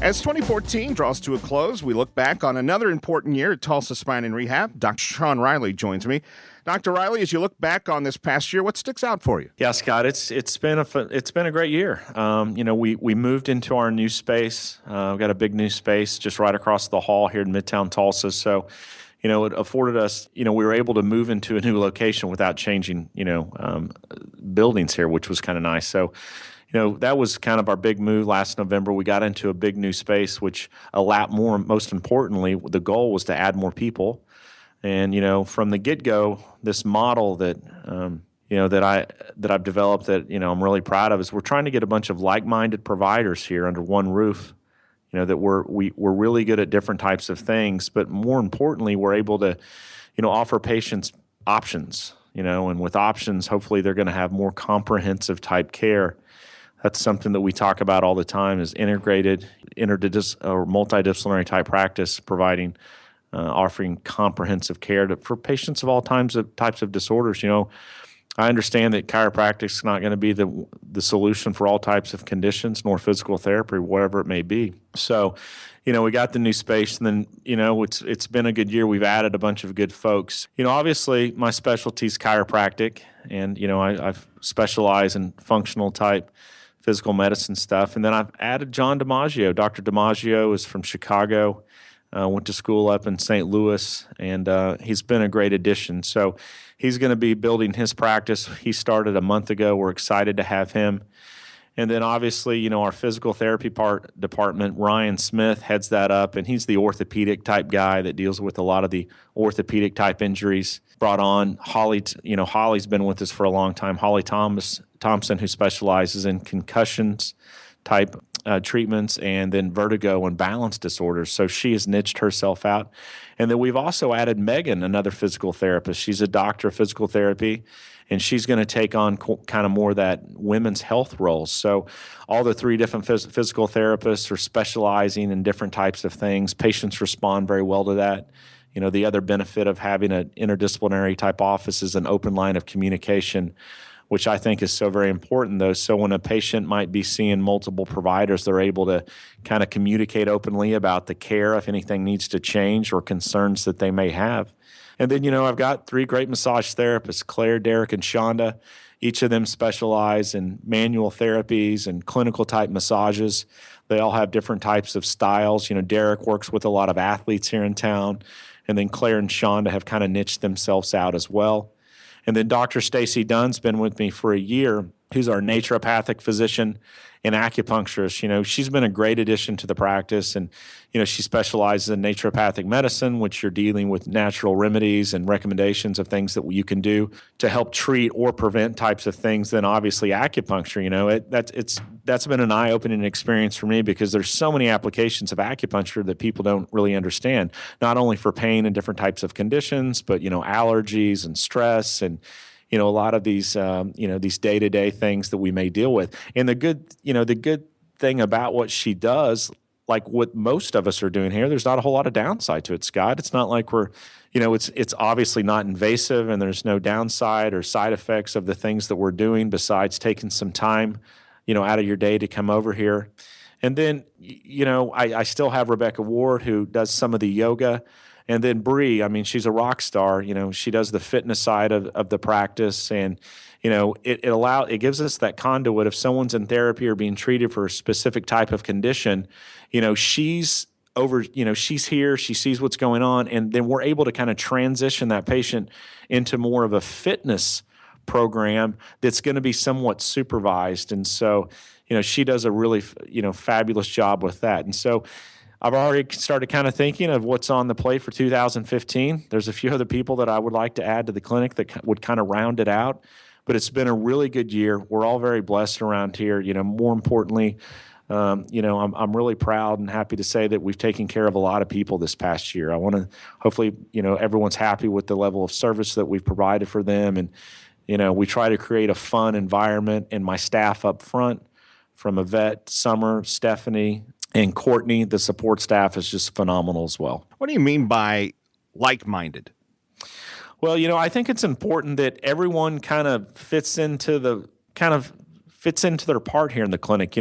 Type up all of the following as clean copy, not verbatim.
As 2014 draws to a close, we look back on another important year at Tulsa Spine and Rehab. Dr. Sean Riley joins me. Dr. Riley, as you look back on this past year, what sticks out for you? Yeah, Scott, it's been a great year. We moved into our new space. We've got a big new space just right across the hall here in Midtown Tulsa. So, it afforded us. We were able to move into a new location without changing, buildings here, which was kind of nice. So, that was kind of our big move last November. We got into a big new space, which allowed more. Most importantly, the goal was to add more people. And from the get-go, this model that I've developed that I'm really proud of is we're trying to get a bunch of like-minded providers here under one roof. That we're really good at different types of things, but more importantly, we're able to offer patients options. And with options, hopefully they're going to have more comprehensive type care. That's something that we talk about all the time: is integrated, or multidisciplinary type practice, providing. Offering comprehensive care for patients of all types of disorders. I understand that chiropractic is not going to be the solution for all types of conditions, nor physical therapy, whatever it may be. So, we got the new space, and then it's been a good year. We've added a bunch of good folks. Obviously my specialty is chiropractic, and I've specialized in functional type physical medicine stuff, and then I've added John DiMaggio. Dr. DiMaggio is from Chicago. Went to school up in St. Louis, and he's been a great addition. So he's going to be building his practice. He started a month ago. We're excited to have him. And then obviously, our physical therapy department, Ryan Smith heads that up, and he's the orthopedic type guy that deals with a lot of the orthopedic type injuries. Brought on Holly, Holly's been with us for a long time. Holly Thompson, who specializes in concussions type treatments, and then vertigo and balance disorders. So she has niched herself out. And then we've also added Megan, another physical therapist. She's a doctor of physical therapy, and she's going to take on kind of more that women's health roles. So all the three different physical therapists are specializing in different types of things. Patients respond very well to that. The other benefit of having an interdisciplinary type office is an open line of communication, which I think is so very important, though. So when a patient might be seeing multiple providers, they're able to kind of communicate openly about the care, if anything needs to change or concerns that they may have. And then, I've got three great massage therapists, Claire, Derek, and Shonda. Each of them specialize in manual therapies and clinical type massages. They all have different types of styles. Derek works with a lot of athletes here in town, and then Claire and Shonda have kind of niched themselves out as well. And then Dr. Stacy Dunn's been with me for a year, who's our naturopathic physician and acupuncturist. She's been a great addition to the practice, and she specializes in naturopathic medicine, which you're dealing with natural remedies and recommendations of things that you can do to help treat or prevent types of things. Then obviously acupuncture, that's been an eye-opening experience for me, because there's so many applications of acupuncture that people don't really understand, not only for pain and different types of conditions, but allergies and stress and a lot of these, these day-to-day things that we may deal with. And the good thing about what she does, like what most of us are doing here, there's not a whole lot of downside to it, Scott. It's not like we're, it's obviously not invasive, and there's no downside or side effects of the things that we're doing besides taking some time, out of your day to come over here. And then, I still have Rebecca Ward, who does some of the yoga. And then Bree, she's a rock star. She does the fitness side of the practice, and it gives us that conduit. If someone's in therapy or being treated for a specific type of condition, she's here, she sees what's going on, and then we're able to kind of transition that patient into more of a fitness program that's going to be somewhat supervised. And so, she does a really, fabulous job with that. And so I've already started kind of thinking of what's on the plate for 2015. There's a few other people that I would like to add to the clinic that would kind of round it out. But it's been a really good year. We're all very blessed around here. More importantly, I'm really proud and happy to say that we've taken care of a lot of people this past year. I want to hopefully, everyone's happy with the level of service that we've provided for them. And, we try to create a fun environment, and my staff up front, from Yvette, Summer, Stephanie, and Courtney, the support staff is just phenomenal as well. What do you mean by like-minded? Well, I think it's important that everyone kind of fits into their part here in the clinic.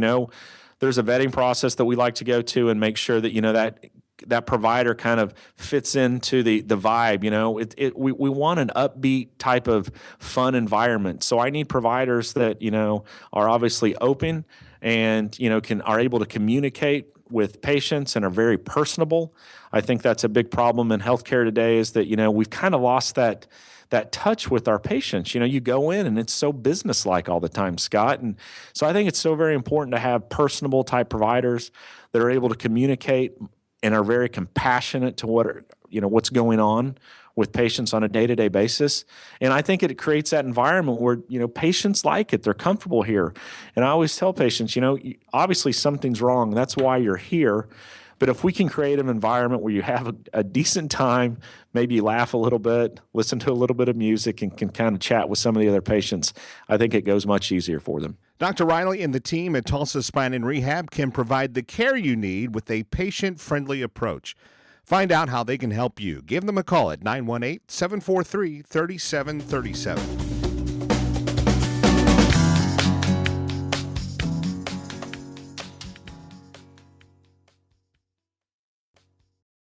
there's a vetting process that we like to go to and make sure that, that provider kind of fits into the vibe. We want an upbeat type of fun environment. So I need providers that, are obviously open and, are able to communicate with patients and are very personable. I think that's a big problem in healthcare today, is that, we've kind of lost that touch with our patients. You go in and it's so businesslike all the time, Scott. And so I think it's so very important to have personable type providers that are able to communicate and are very compassionate to what's going on with patients on a day-to-day basis. And I think it creates that environment where, patients like it. They're comfortable here. And I always tell patients, obviously something's wrong. That's why you're here. But if we can create an environment where you have a decent time, maybe you laugh a little bit, listen to a little bit of music, and can kind of chat with some of the other patients, I think it goes much easier for them. Dr. Riley and the team at Tulsa Spine and Rehab can provide the care you need with a patient-friendly approach. Find out how they can help you. Give them a call at 918-743-3737.